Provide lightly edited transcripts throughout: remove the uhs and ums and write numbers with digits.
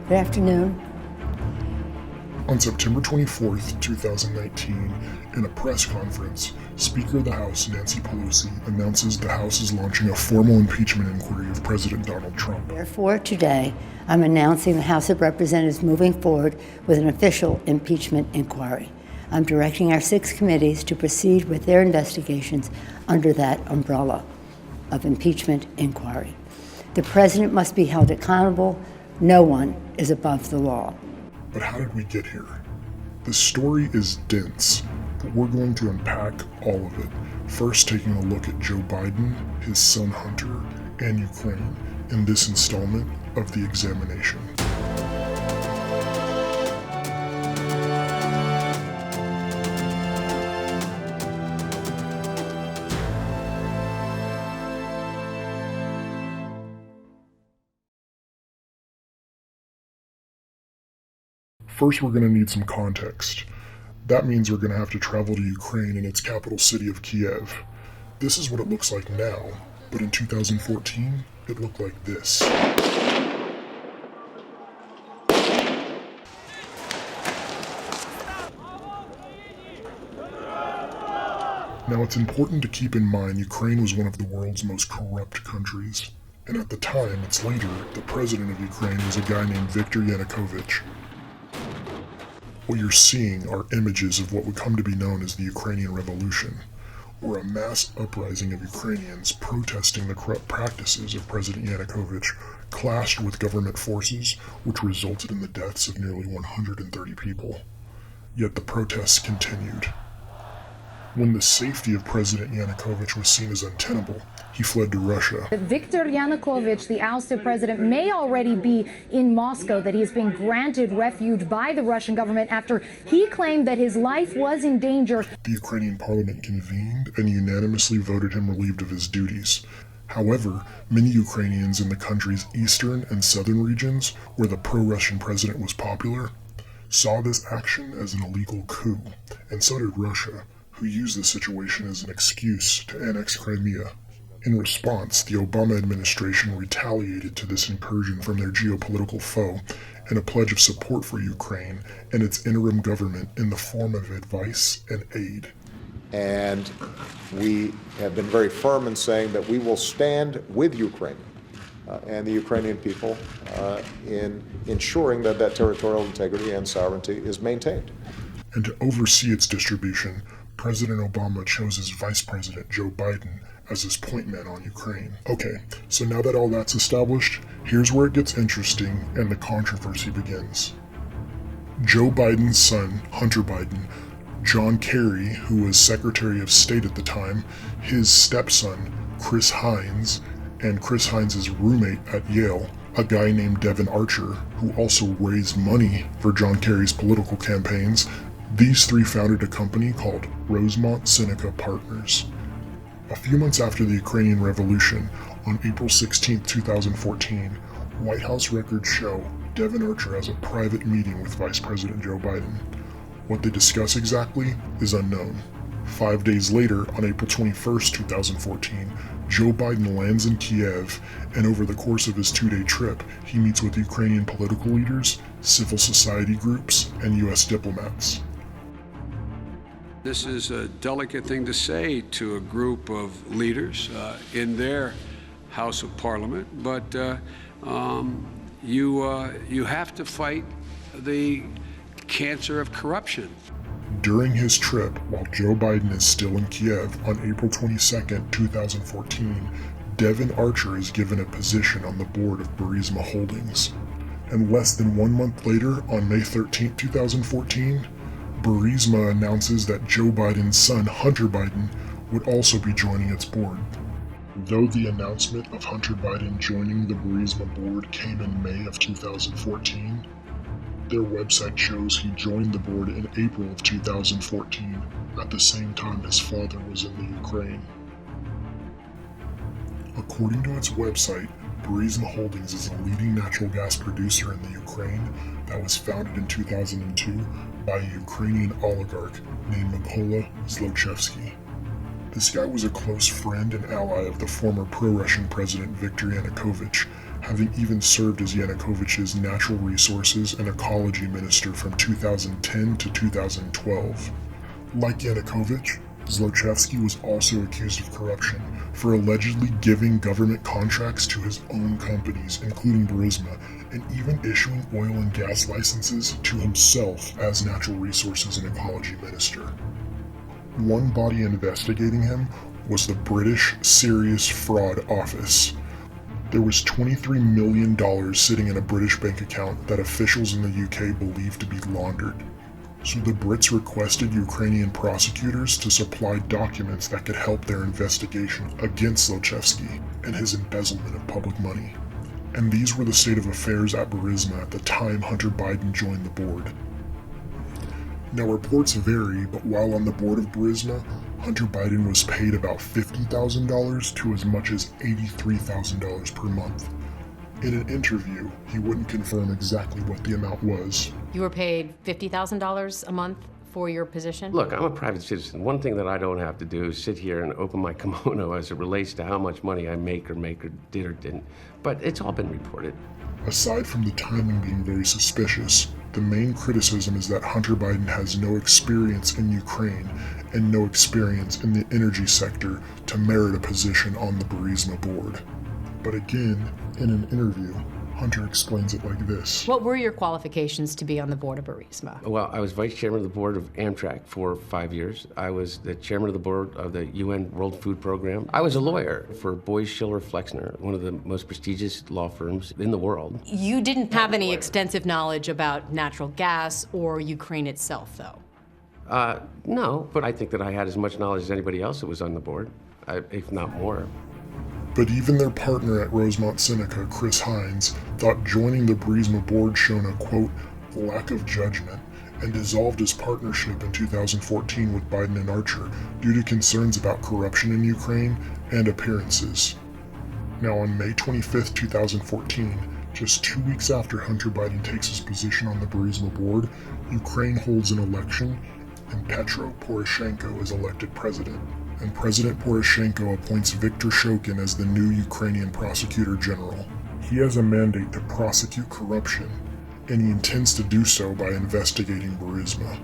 Good afternoon. On September 24th, 2019, in a press conference, Speaker of the House Nancy Pelosi announces the House is launching a formal impeachment inquiry of President Donald Trump. Therefore, today, I'm announcing the House of Representatives moving forward with an official impeachment inquiry. I'm directing our 6 committees to proceed with their investigations under that umbrella of impeachment inquiry. The president must be held accountable. No one is above the law. But how did we get here? The story is dense, but we're going to unpack all of it. First, taking a look at Joe Biden, his son Hunter, and Ukraine in this installment of The Examination. First, we're going to need some context. That means we're going to have to travel to Ukraine and its capital city of Kiev. This is what it looks like now, but in 2014, it looked like this. Now, it's important to keep in mind Ukraine was one of the world's most corrupt countries. And at the time, its leader, the president of Ukraine, was a guy named Viktor Yanukovych. What you're seeing are images of what would come to be known as the Ukrainian Revolution, or a mass uprising of Ukrainians protesting the corrupt practices of President Yanukovych clashed with government forces, which resulted in the deaths of nearly 130 people. Yet the protests continued. When the safety of President Yanukovych was seen as untenable, he fled to Russia. Viktor Yanukovych, the ousted president, may already be in Moscow, that he has been granted refuge by the Russian government after he claimed that his life was in danger. The Ukrainian parliament convened and unanimously voted him relieved of his duties. However, many Ukrainians in the country's eastern and southern regions, where the pro-Russian president was popular, saw this action as an illegal coup, and so did Russia, who used the situation as an excuse to annex Crimea. In response, the Obama administration retaliated to this incursion from their geopolitical foe in a pledge of support for Ukraine and its interim government in the form of advice and aid. And we have been very firm in saying that we will stand with Ukraine and the Ukrainian people in ensuring that that territorial integrity and sovereignty is maintained. And to oversee its distribution, President Obama chose his Vice President, Joe Biden, as his point man on Ukraine. Okay, so now that all that's established, here's where it gets interesting and the controversy begins. Joe Biden's son, Hunter Biden, John Kerry, who was Secretary of State at the time, his stepson, Chris Hines, and Chris Hines' roommate at Yale, a guy named Devin Archer, who also raised money for John Kerry's political campaigns. These 3 founded a company called Rosemont Seneca Partners. A few months after the Ukrainian Revolution, on April 16, 2014, White House records show Devin Archer has a private meeting with Vice President Joe Biden. What they discuss exactly is unknown. 5 days later, on April 21, 2014, Joe Biden lands in Kiev, and over the course of his 2-day trip, he meets with Ukrainian political leaders, civil society groups, and U.S. diplomats. This is a delicate thing to say to a group of leaders in their House of Parliament, but you have to fight the cancer of corruption. During his trip, while Joe Biden is still in Kiev on April 22, 2014, Devin Archer is given a position on the board of Burisma Holdings. And less than 1 month later, on May 13, 2014, Burisma announces that Joe Biden's son, Hunter Biden, would also be joining its board. Though the announcement of Hunter Biden joining the Burisma board came in May of 2014, their website shows he joined the board in April of 2014, at the same time his father was in the Ukraine. According to its website, Burisma Holdings is a leading natural gas producer in the Ukraine that was founded in 2002 by a Ukrainian oligarch named Mykola Zlochevsky. This guy was a close friend and ally of the former pro-Russian president Viktor Yanukovych, having even served as Yanukovych's natural resources and ecology minister from 2010 to 2012. Like Yanukovych, Zlochevsky was also accused of corruption for allegedly giving government contracts to his own companies, including Burisma, and even issuing oil and gas licenses to himself as natural resources and ecology minister. One body investigating him was the British Serious Fraud Office. There was $23 million sitting in a British bank account that officials in the UK believed to be laundered. So the Brits requested Ukrainian prosecutors to supply documents that could help their investigation against Zlochevsky and his embezzlement of public money. And these were the state of affairs at Burisma at the time Hunter Biden joined the board. Now reports vary, but while on the board of Burisma, Hunter Biden was paid about $50,000 to as much as $83,000 per month. In an interview, he wouldn't confirm exactly what the amount was. You were paid $50,000 a month for your position? Look, I'm a private citizen. One thing that I don't have to do is sit here and open my kimono as it relates to how much money I make or did or didn't. But it's all been reported. Aside from the timing being very suspicious, the main criticism is that Hunter Biden has no experience in Ukraine and no experience in the energy sector to merit a position on the Burisma board. But again, in an interview, Hunter explains it like this. What were your qualifications to be on the board of Burisma? Well, I was vice chairman of the board of Amtrak for 5 years. I was the chairman of the board of the UN World Food Program. I was a lawyer for Boies Schiller Flexner, one of the most prestigious law firms in the world. You didn't have any extensive knowledge about natural gas or Ukraine itself, though? No, but I think that I had as much knowledge as anybody else that was on the board, if not more. But even their partner at Rosemont Seneca, Chris Hines, thought joining the Burisma board shown a, quote, lack of judgment, and dissolved his partnership in 2014 with Biden and Archer due to concerns about corruption in Ukraine and appearances. Now on May 25, 2014, just 2 weeks after Hunter Biden takes his position on the Burisma board, Ukraine holds an election and Petro Poroshenko is elected president. And President Poroshenko appoints Viktor Shokin as the new Ukrainian prosecutor general. He has a mandate to prosecute corruption, and he intends to do so by investigating Burisma.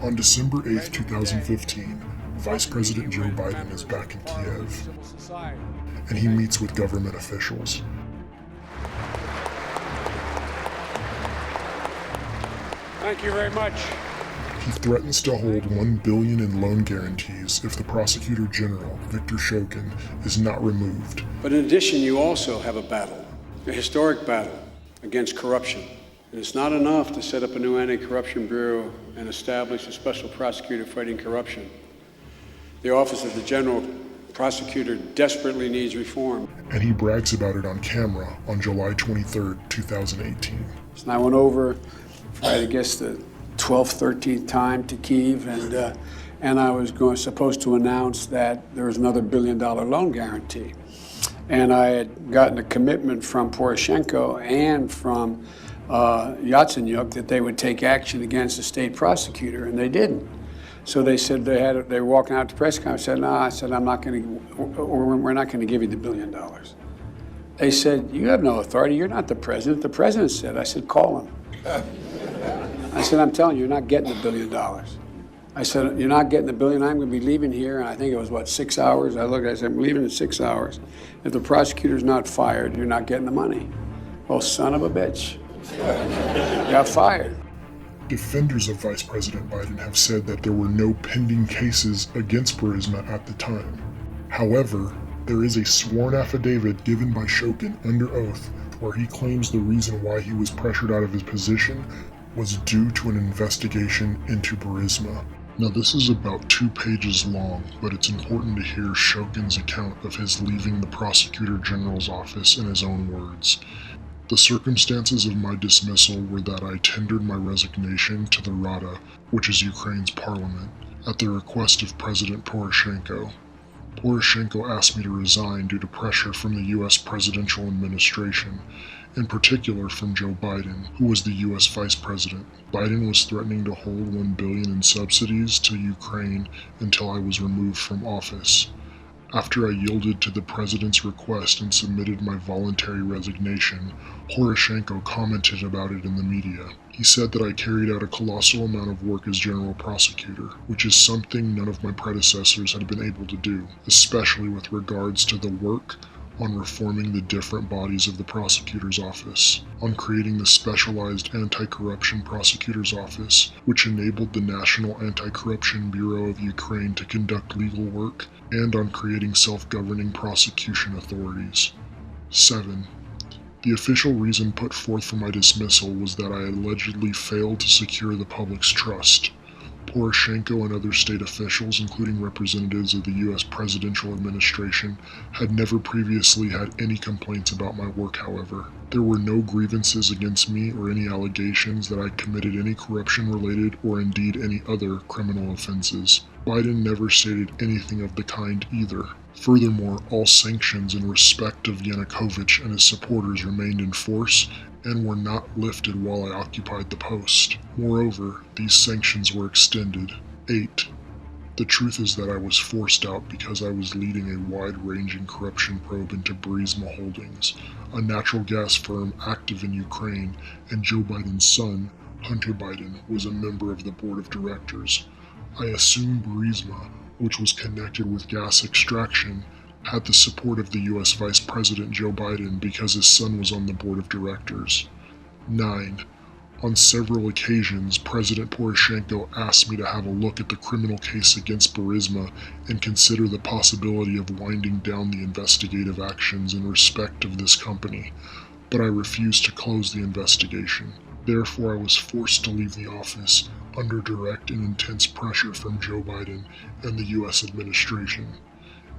On December 8, 2015, Vice President Joe Biden is back in Kiev, and he meets with government officials. Thank you very much. He threatens to hold $1 billion in loan guarantees if the prosecutor general, Viktor Shokin, is not removed. But in addition, you also have a battle, a historic battle against corruption. And it's not enough to set up a new anti-corruption bureau and establish a special prosecutor fighting corruption. The Office of the General Prosecutor desperately needs reform. And he brags about it on camera on July 23, 2018. So I went over, I guess, the 12th, 13th time to Kyiv, and I was supposed to announce that there was another $1 billion loan guarantee. And I had gotten a commitment from Poroshenko and from Yatsenyuk that they would take action against the state prosecutor, and they didn't. So they said they were walking out to press conference. I said, no, I said, we're not going to give you the $1 billion. They said, you have no authority. You're not the president. The president said. I said, call him. I said, I'm telling you, you're not getting the $1 billion. I said, you're not getting the $1 billion. I'm going to be leaving here. And I think it was, 6 hours? I said, I'm leaving in 6 hours. If the prosecutor's not fired, you're not getting the money. Well, son of a bitch. Got fired. Defenders of Vice President Biden have said that there were no pending cases against Burisma at the time. However, there is a sworn affidavit given by Shokin under oath where he claims the reason why he was pressured out of his position was due to an investigation into Burisma. Now this is about 2 pages long, but it's important to hear Shokin's account of his leaving the Prosecutor General's office in his own words. The circumstances of my dismissal were that I tendered my resignation to the Rada, which is Ukraine's parliament, at the request of President Poroshenko. Poroshenko asked me to resign due to pressure from the U.S. presidential administration, in particular from Joe Biden, who was the U.S. vice president. Biden was threatening to hold $1 billion in subsidies to Ukraine until I was removed from office. After I yielded to the president's request and submitted my voluntary resignation, Poroshenko commented about it in the media. He said that I carried out a colossal amount of work as general prosecutor, which is something none of my predecessors had been able to do, especially with regards to the work on reforming the different bodies of the prosecutor's office, on creating the specialized anti-corruption prosecutor's office, which enabled the National Anti-Corruption Bureau of Ukraine to conduct legal work, and on creating self-governing prosecution authorities. 7. The official reason put forth for my dismissal was that I allegedly failed to secure the public's trust. Poroshenko and other state officials, including representatives of the U.S. presidential administration, had never previously had any complaints about my work, however. There were no grievances against me or any allegations that I committed any corruption-related or indeed any other criminal offenses. Biden never stated anything of the kind either. Furthermore, all sanctions in respect of Yanukovych and his supporters remained in force and were not lifted while I occupied the post. Moreover, these sanctions were extended. 8. The truth is that I was forced out because I was leading a wide-ranging corruption probe into Burisma Holdings, a natural gas firm active in Ukraine, and Joe Biden's son, Hunter Biden, was a member of the board of directors. I assume Burisma, which was connected with gas extraction, had the support of the U.S. Vice President Joe Biden because his son was on the board of directors. 9. On several occasions, President Poroshenko asked me to have a look at the criminal case against Burisma and consider the possibility of winding down the investigative actions in respect of this company, but I refused to close the investigation. Therefore, I was forced to leave the office under direct and intense pressure from Joe Biden and the U.S. administration.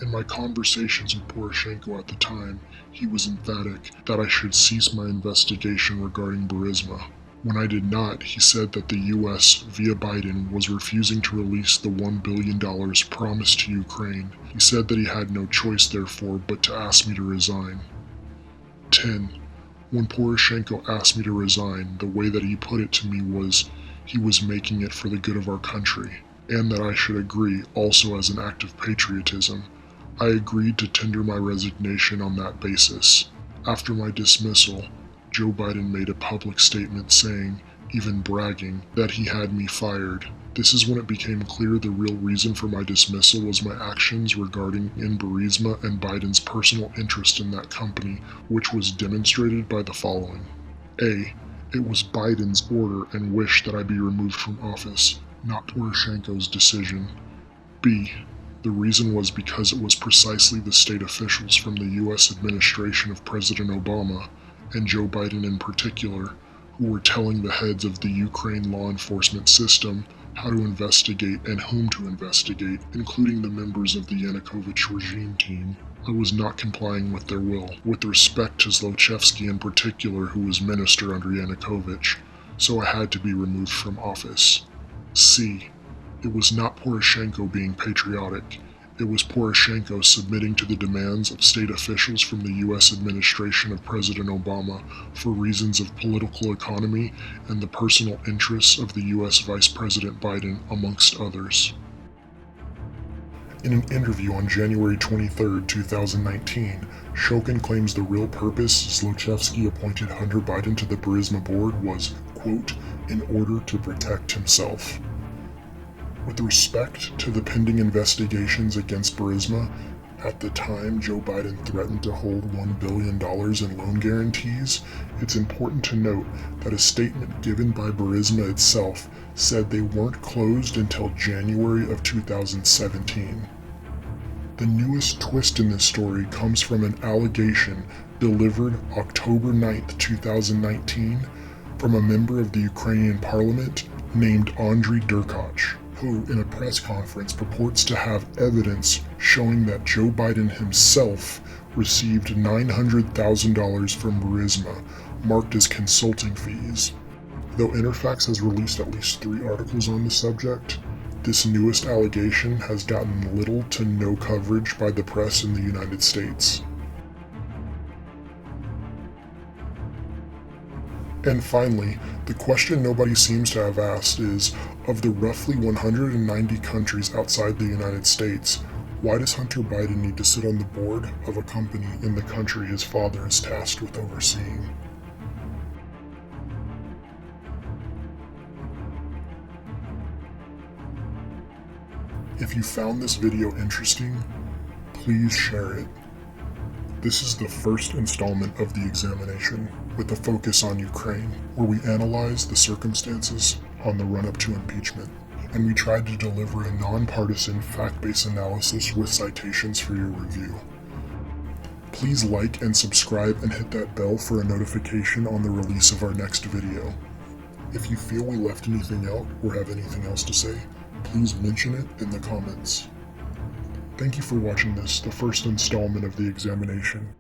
In my conversations with Poroshenko at the time, he was emphatic that I should cease my investigation regarding Burisma. When I did not, he said that the U.S., via Biden, was refusing to release the $1 billion promised to Ukraine. He said that he had no choice, therefore, but to ask me to resign. 10. When Poroshenko asked me to resign, the way that he put it to me was he was making it for the good of our country, and that I should agree, also as an act of patriotism. I agreed to tender my resignation on that basis. After my dismissal, Joe Biden made a public statement saying, even bragging, that he had me fired. This is when it became clear the real reason for my dismissal was my actions regarding Burisma and Biden's personal interest in that company, which was demonstrated by the following. A. It was Biden's order and wish that I be removed from office, not Poroshenko's decision. B. The reason was because it was precisely the state officials from the U.S. administration of President Obama, and Joe Biden in particular, who were telling the heads of the Ukraine law enforcement system how to investigate and whom to investigate, including the members of the Yanukovych regime team. I was not complying with their will, with respect to Zlochevsky in particular, who was minister under Yanukovych, so I had to be removed from office. C. It was not Poroshenko being patriotic. It was Poroshenko submitting to the demands of state officials from the U.S. administration of President Obama for reasons of political economy and the personal interests of the U.S. Vice President Biden, amongst others. In an interview on January 23, 2019, Shokin claims the real purpose Zlochevsky appointed Hunter Biden to the Burisma board was, quote, in order to protect himself. With respect to the pending investigations against Burisma, at the time Joe Biden threatened to hold $1 billion in loan guarantees, it's important to note that a statement given by Burisma itself said they weren't closed until January of 2017. The newest twist in this story comes from an allegation delivered October 9, 2019, from a member of the Ukrainian parliament named Andriy Derkach, who, in a press conference, purports to have evidence showing that Joe Biden himself received $900,000 from Burisma, marked as consulting fees. Though Interfax has released at least 3 articles on the subject, this newest allegation has gotten little to no coverage by the press in the United States. And finally, the question nobody seems to have asked is, of the roughly 190 countries outside the United States, Why does Hunter Biden need to sit on the board of a company in the country his father is tasked with overseeing? If you found this video interesting, please share it. This is the first installment of the examination, with a focus on Ukraine, where we analyze the circumstances on the run-up to impeachment, and we tried to deliver a nonpartisan, fact-based analysis with citations for your review. Please like and subscribe and hit that bell for a notification on the release of our next video. If you feel we left anything out or have anything else to say, please mention it in the comments. Thank you for watching this, the first installment of the examination.